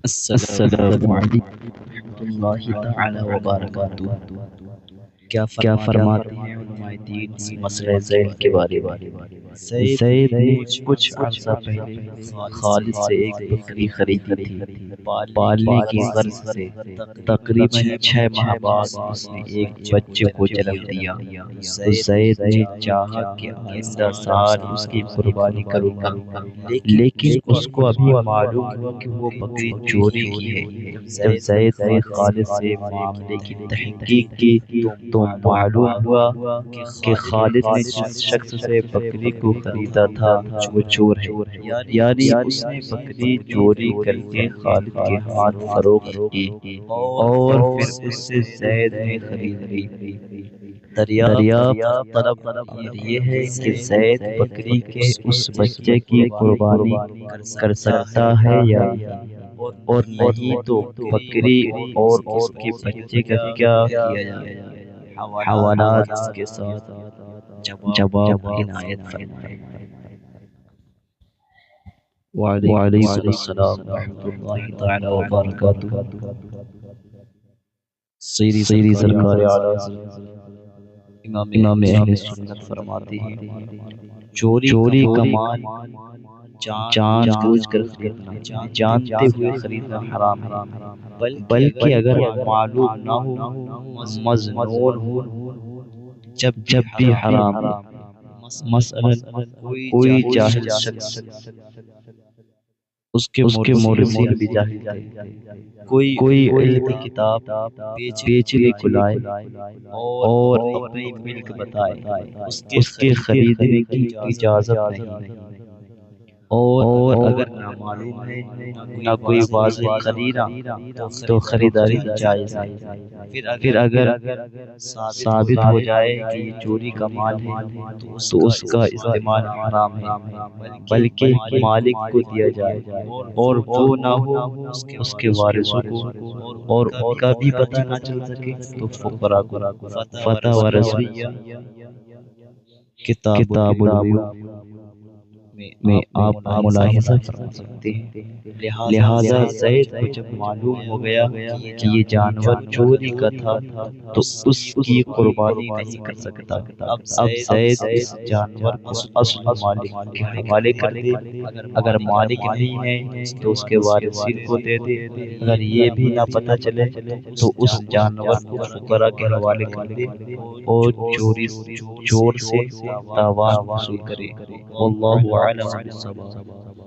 السلام علیکم ورحمۃ اللہ تعالی وبرکاتہ۔ کیا فرماتے ہیں علماء دین اس مسئلہ ذیل کے بارے میں؟ زید نے کچھ عرصہ پہلے خالد سے ایک بکری خریدی تھی پالنے کی غرض سے۔ تقریباً 6 ماہ بعد اس نے ایک بچے کو جنم دیا تو زید نے چاہا کہ آئندہ سال اس کی قربانی کروں گا، لیکن اس کو ابھی معلوم ہوا کہ وہ بکری چوری کی ہے۔ جب زید نے خالد سے معاملے کی تحقیق کی تو معلوم ہوا کہ خالد نے جس شخص سے بکری کو خریدا تھا وہ چور ہے، یعنی اس نے بکری چوری کر کے خالد کے ہاتھ فروخت کی اور پھر اس سے زید نے خرید لی۔ دریافت طلب یہ ہے کہ زید بکری کے اس بچے کی قربانی کر سکتا ہے یا نہیں، اور نہیں تو بکری اور اس کے بچے کا کیا کیا جائے؟ حوالات کے ساتھ جواب عنایت فرمائے۔ وعلیکم السلام ورحمۃ اللہ تعالی وبرکاتہ۔ سیری سرکار اعلیٰ امام اہل سنت فرماتے ہیں، چوری کا مال جان بوجھ کر خریدنا، جانتے ہوئے خریدنا حرام ہے، بلکہ اگر معلوم نہ ہو، مظنون ہو، جب بھی حرام ہے۔ مثلا کوئی جاہل شخص، اس کے مورثین بھی جاہل تھے، کوئی علم کتاب بیچنے کو لائے اور اپنی ملک بتائے، اس کے خریدنے کی اجازت نہیں، اور اگر نامعلوم ہے نہ کوئی واضح قرینہ تو خریداری جائز ہے۔ پھر اگر ثابت ہو جائے کہ یہ چوری کا مال ہے تو اس کا استعمال حرام ہے، بلکہ مالک کو دیا جائے، اور وہ نہ ہو اس کے وارثوں کو، اور ان کا بھی پتہ نہ چل سکے تو فقراء کو۔ فتح و رضویہ کتاب البیوع میں آپ ملاحظہ فرما سکتے ہیں۔ لہذا زید کو جب معلوم ہو گیا کہ یہ جانور چوری کا تھا تو اس کی قربانی نہیں کر سکتا۔ اب زید اس جانور کو اصل مالک کے حوالے کر دے، اگر مالک نہیں ہے تو اس کے وارثین کو دے دے، اگر یہ بھی نہ پتہ چلے تو اس جانور کو فقراء کے حوالے کر دے اور چور سے تاوان وصول کرے۔ واللہ اعلم بالصواب۔